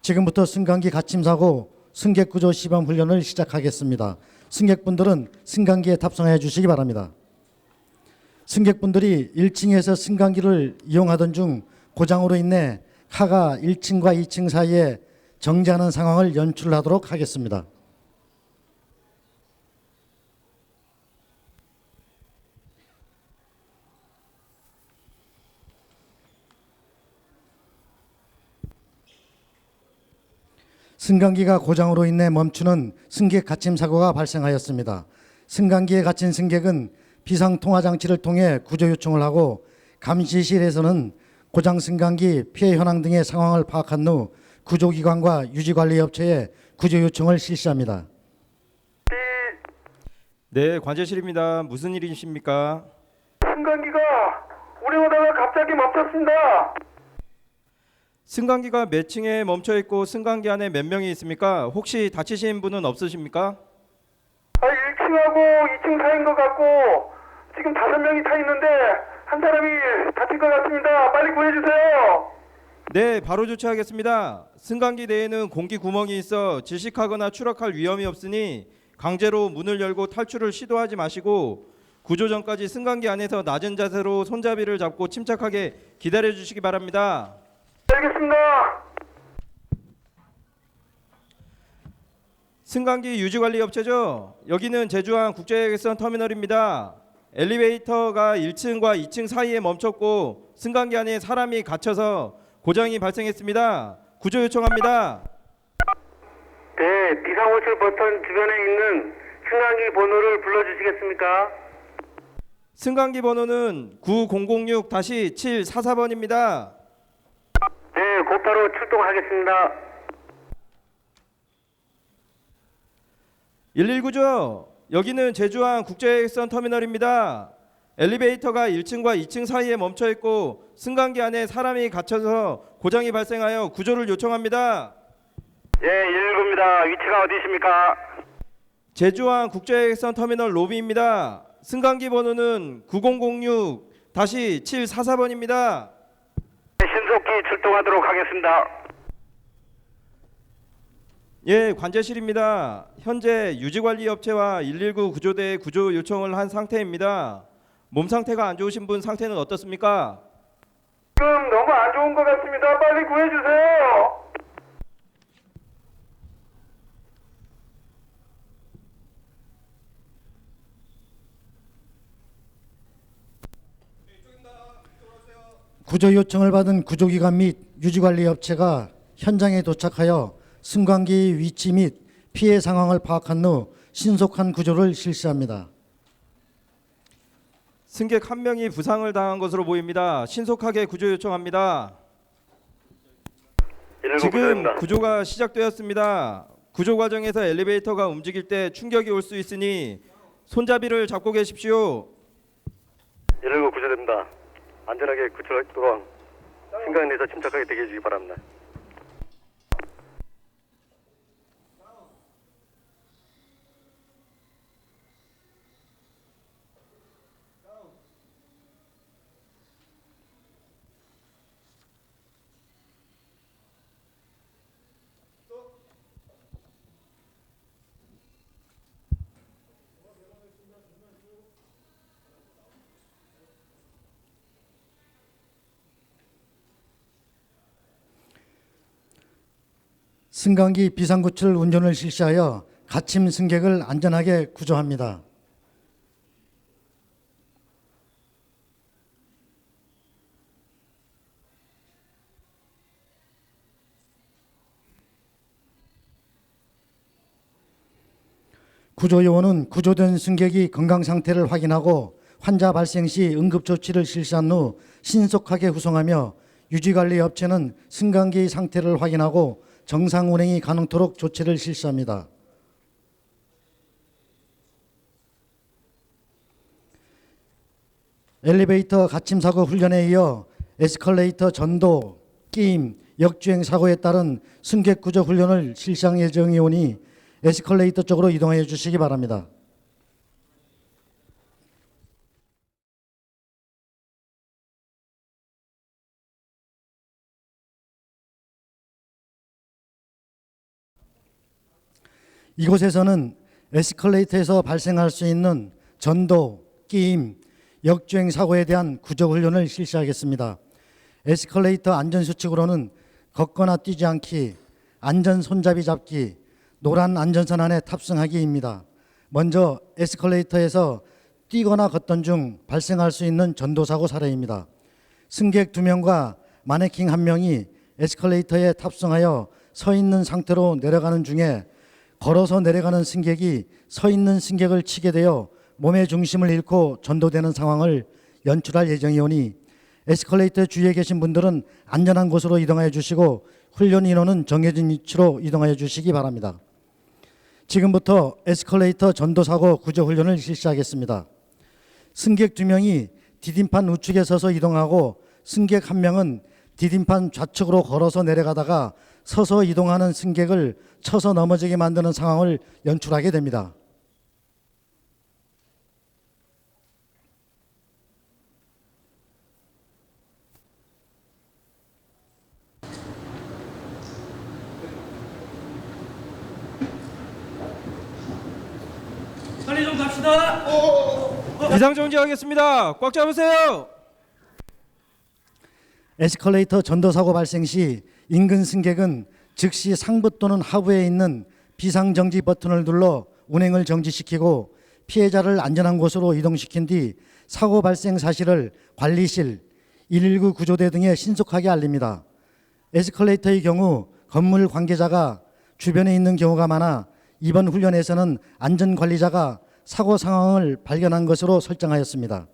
지금부터 승강기 갇힘사고 승객구조 시범 훈련을 시작하겠습니다. 승객분들은 승강기에 탑승해 주시기 바랍니다. 승객분들이 1층에서 승강기를 이용하던 중 고장으로 인해 하가 1층과 2층 사이에 정지하는 상황을 연출하도록 하겠습니다. 승강기가 고장으로 인해 멈추는 승객 갇힘 사고가 발생하였습니다. 승강기에 갇힌 승객은 비상통화장치를 통해 구조 요청을 하고 감시실에서는 고장 승강기 피해 현황 등의 상황을 파악한 후 구조기관과 유지관리업체에 구조 요청을 실시합니다. 네, 관제실입니다. 무슨 일이십니까? 승강기가 운행하다가 갑자기 멈췄습니다. 승강기가 몇 층에 멈춰 있고 승강기 안에 몇 명이 있습니까? 혹시 다치신 분은 없으십니까? 1층하고 2층 사이인 것 같고 지금 5명이 타 있는데 한 사람이 다칠 것 같습니다. 빨리 구해주세요. 네, 바로 조치하겠습니다. 승강기 내에는 공기 구멍이 있어 질식하거나 추락할 위험이 없으니 강제로 문을 열고 탈출을 시도하지 마시고 구조 전까지 승강기 안에서 낮은 자세로 손잡이를 잡고 침착하게 기다려 주시기 바랍니다. 알겠습니다. 승강기 유지관리업체죠? 여기는 제주항 국제여객선 터미널입니다. 엘리베이터가 1층과 2층 사이에 멈췄고 승강기 안에 사람이 갇혀서 고장이 발생했습니다. 구조 요청합니다. 네, 비상호출 버튼 주변에 있는 승강기 번호를 불러주시겠습니까? 승강기 번호는 9006-744번입니다. 네, 곧바로 출동하겠습니다. 119죠? 여기는 제주항 국제여객선 터미널입니다. 엘리베이터가 1층과 2층 사이에 멈춰 있고 승강기 안에 사람이 갇혀서 고장이 발생하여 구조를 요청합니다. 예, 119입니다. 위치가 어디십니까? 제주항 국제여객선 터미널 로비입니다. 승강기 번호는 9006-744번입니다. 신속히 출동하도록 하겠습니다. 예, 관제실입니다. 현재 유지관리업체와 119 구조대에 구조 요청을 한 상태입니다. 몸 상태가 안 좋으신 분 상태는 어떻습니까? 지금 너무 안 좋은 것 같습니다. 빨리 구해주세요. 구조 요청을 받은 구조기관 및 유지관리업체가 현장에 도착하여 승강기 위치 및 피해 상황을 파악한 후 신속한 구조를 실시합니다. 승객 1명이 부상을 당한 것으로 보입니다. 신속하게 구조 요청합니다. 119 지금 구조입니다. 구조가 시작되었습니다. 구조 과정에서 엘리베이터가 움직일 때 충격이 올 수 있으니 손잡이를 잡고 계십시오. 119 구조됩니다. 안전하게 구출하도록 승강 내에서 침착하게 대기해 주기 바랍니다. 승강기 비상구출 운전을 실시하여 갇힘 승객을 안전하게 구조합니다. 구조요원은 구조된 승객이 건강 상태를 확인하고 환자 발생 시 응급조치를 실시한 후 신속하게 후송하며 유지관리업체는 승강기 상태를 확인하고 정상 운행이 가능토록 조치를 실시합니다. 엘리베이터 갇힘 사고 훈련에 이어 에스컬레이터 전도, 끼임, 역주행 사고에 따른 승객 구조 훈련을 실시할 예정이오니 에스컬레이터 쪽으로 이동해 주시기 바랍니다. 이곳에서는 에스컬레이터에서 발생할 수 있는 전도, 끼임, 역주행 사고에 대한 구조훈련을 실시하겠습니다. 에스컬레이터 안전수칙으로는 걷거나 뛰지 않기, 안전 손잡이 잡기, 노란 안전선 안에 탑승하기입니다. 먼저 에스컬레이터에서 뛰거나 걷던 중 발생할 수 있는 전도사고 사례입니다. 승객 2명과 마네킹 1명이 에스컬레이터에 탑승하여 서 있는 상태로 내려가는 중에 걸어서 내려가는 승객이 서 있는 승객을 치게 되어 몸의 중심을 잃고 전도되는 상황을 연출할 예정이오니 에스컬레이터 주위에 계신 분들은 안전한 곳으로 이동하여 주시고 훈련 인원은 정해진 위치로 이동하여 주시기 바랍니다. 지금부터 에스컬레이터 전도사고 구조훈련을 실시하겠습니다. 승객 2명이 디딤판 우측에 서서 이동하고 승객 1명은 디딤판 좌측으로 걸어서 내려가다가 서서 이동하는 승객을 쳐서 넘어지게 만드는 상황을 연출하게 됩니다. 빨리 좀 갑시다. 비상 정지하겠습니다. 꽉 잡으세요. 에스컬레이터 전도사고 발생 시 인근 승객은 즉시 상부 또는 하부에 있는 비상정지 버튼을 눌러 운행을 정지시키고 피해자를 안전한 곳으로 이동시킨 뒤 사고 발생 사실을 관리실, 119 구조대 등에 신속하게 알립니다. 에스컬레이터의 경우 건물 관계자가 주변에 있는 경우가 많아 이번 훈련에서는 안전관리자가 사고 상황을 발견한 것으로 설정하였습니다.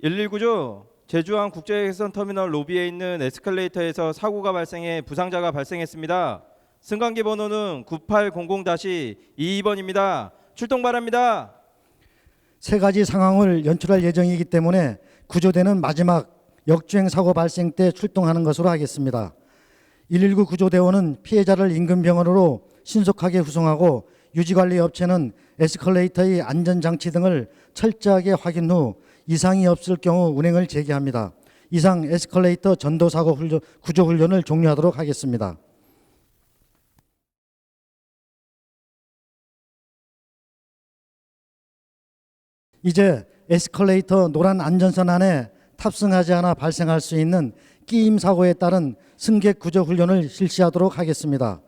119죠. 제주항 국제객선 터미널 로비에 있는 에스컬레이터에서 사고가 발생해 부상자가 발생했습니다. 승강기 번호는 9800-22번입니다. 출동 바랍니다. 세 가지 상황을 연출할 예정이기 때문에 구조대는 마지막 역주행 사고 발생 때 출동하는 것으로 하겠습니다. 119 구조대원은 피해자를 인근 병원으로 신속하게 후송하고 유지관리 업체는 에스컬레이터의 안전장치 등을 철저하게 확인 후 이상이 없을 경우 운행을 재개합니다. 이상 에스컬레이터 전도사고 구조훈련을 종료하도록 하겠습니다. 이제 에스컬레이터 노란 안전선 안에 탑승하지 않아 발생할 수 있는 끼임 사고에 따른 승객 구조 훈련을 실시하도록 하겠습니다.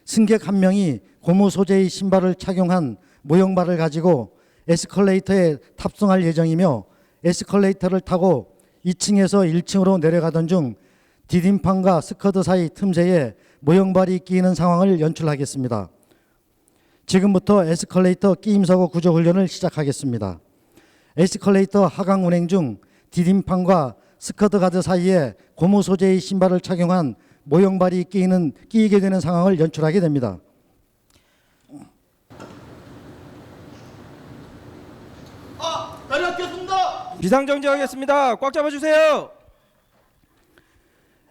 승객 1명이 고무 소재의 신발을 착용한 모형발을 가지고 에스컬레이터에 탑승할 예정이며 에스컬레이터를 타고 2층에서 1층으로 내려가던 중 디딤판과 스커드 사이 틈새에 모형발이 끼이는 상황을 연출하겠습니다. 지금부터 에스컬레이터 끼임 사고 구조 훈련을 시작하겠습니다. 에스컬레이터 하강 운행 중 디딤판과 스커드 가드 사이에 고무 소재의 신발을 착용한 모형발이 끼이게 되는 상황을 연출하게 됩니다. 다리 아꼈습니다. 비상 정지하겠습니다. 꽉 잡아주세요.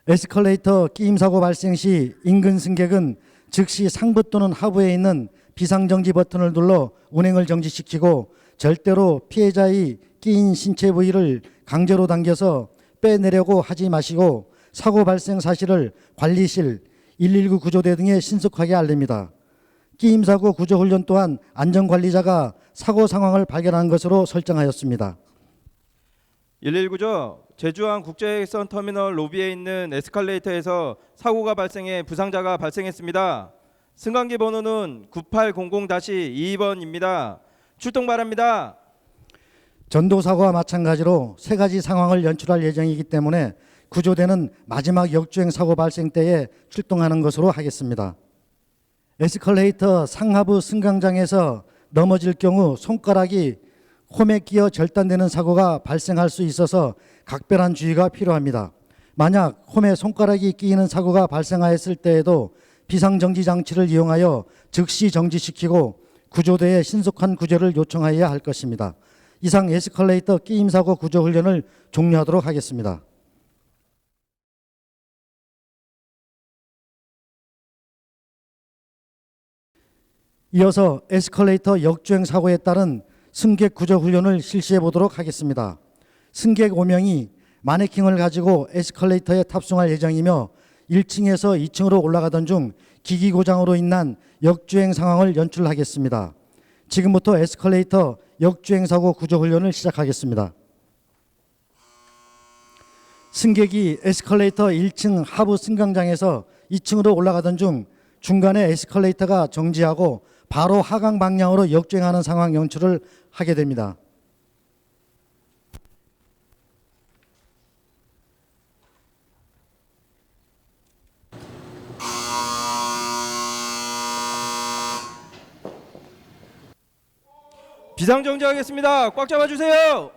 에스컬레이터 끼임 사고 발생 시 인근 승객은 즉시 상부 또는 하부에 있는 비상정지 버튼을 눌러 운행을 정지시키고 절대로 피해자의 끼인 신체 부위를 강제로 당겨서 빼내려고 하지 마시고 사고 발생 사실을 관리실, 119 구조대 등에 신속하게 알립니다. 끼임 사고 구조 훈련 또한 안전관리자가 사고 상황을 발견한 것으로 설정하였습니다. 119죠. 제주항 국제객선 터미널 로비에 있는 에스컬레이터에서 사고가 발생해 부상자가 발생했습니다. 승강기 번호는 9800-22번입니다. 출동 바랍니다. 전도사고와 마찬가지로 세 가지 상황을 연출할 예정이기 때문에 구조대는 마지막 역주행 사고 발생 때에 출동하는 것으로 하겠습니다. 에스컬레이터 상하부 승강장에서 넘어질 경우 손가락이 홈에 끼어 절단되는 사고가 발생할 수 있어서 각별한 주의가 필요합니다. 만약 홈에 손가락이 끼이는 사고가 발생하였을 때에도 비상정지 장치를 이용하여 즉시 정지시키고 구조대에 신속한 구조를 요청하여야 할 것입니다. 이상 에스컬레이터 끼임 사고 구조 훈련을 종료하도록 하겠습니다. 이어서 에스컬레이터 역주행 사고에 따른 승객 구조 훈련을 실시해 보도록 하겠습니다. 승객 5명이 마네킹을 가지고 에스컬레이터에 탑승할 예정이며 1층에서 2층으로 올라가던 중 기기 고장으로 인한 역주행 상황을 연출하겠습니다. 지금부터 에스컬레이터 역주행 사고 구조 훈련을 시작하겠습니다. 승객이 에스컬레이터 1층 하부 승강장에서 2층으로 올라가던 중 중간에 에스컬레이터가 정지하고 바로 하강 방향으로 역주행하는 상황 연출을 하게 됩니다. 비상정지하겠습니다. 꽉 잡아주세요.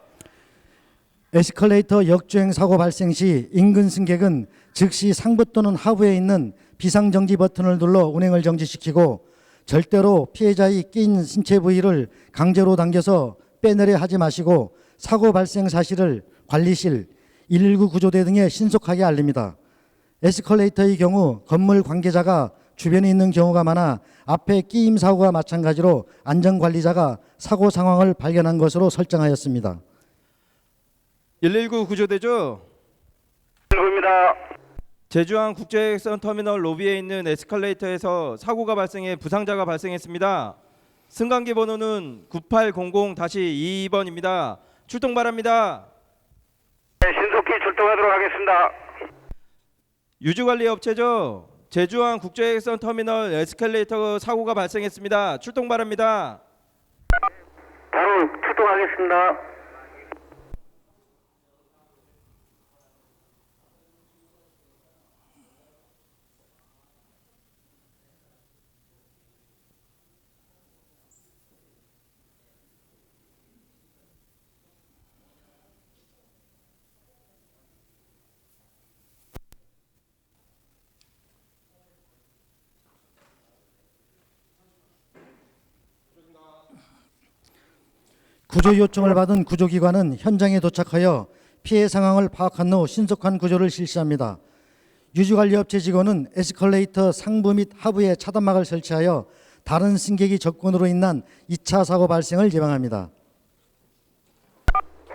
에스컬레이터 역주행 사고 발생 시 인근 승객은 즉시 상부 또는 하부에 있는 비상정지 버튼을 눌러 운행을 정지시키고 절대로 피해자의 끼인 신체 부위를 강제로 당겨서 빼내려 하지 마시고 사고 발생 사실을 관리실, 119 구조대 등에 신속하게 알립니다. 에스컬레이터의 경우 건물 관계자가 주변에 있는 경우가 많아 앞에 끼임 사고와 마찬가지로 안전관리자가 사고 상황을 발견한 것으로 설정하였습니다. 119 구조대죠. 119입니다. 제주항 국제선 터미널 로비에 있는 에스컬레이터에서 사고가 발생해 부상자가 발생했습니다. 승강기 번호는 9800-22번입니다. 출동 바랍니다. 네, 신속히 출동하도록 하겠습니다. 유지관리 업체죠. 제주항 국제선 터미널 에스컬레이터 사고가 발생했습니다. 출동 바랍니다. 바로 출동하겠습니다. 구조 요청을 받은 구조기관은 현장에 도착하여 피해 상황을 파악한 후 신속한 구조를 실시합니다. 유지관리업체 직원은 에스컬레이터 상부 및 하부에 차단막을 설치하여 다른 승객이 접근으로 인한 2차 사고 발생을 예방합니다.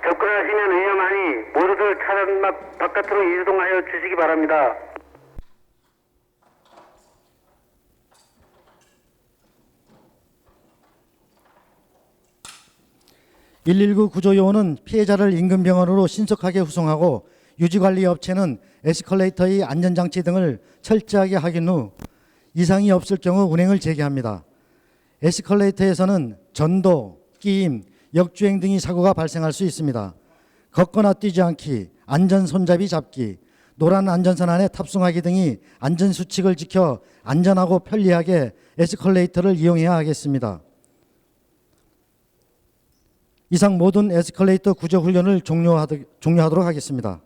접근하시면 위험하니 모두들 차단막 바깥으로 이동하여 주시기 바랍니다. 119 구조요원은 피해자를 인근 병원으로 신속하게 후송하고 유지관리 업체는 에스컬레이터의 안전장치 등을 철저하게 확인 후 이상이 없을 경우 운행을 재개합니다. 에스컬레이터에서는 전도, 끼임, 역주행 등의 사고가 발생할 수 있습니다. 걷거나 뛰지 않기, 안전 손잡이 잡기, 노란 안전선 안에 탑승하기 등이 안전수칙을 지켜 안전하고 편리하게 에스컬레이터를 이용해야 하겠습니다. 이상 모든 에스컬레이터 구조 훈련을 종료하도록 하겠습니다.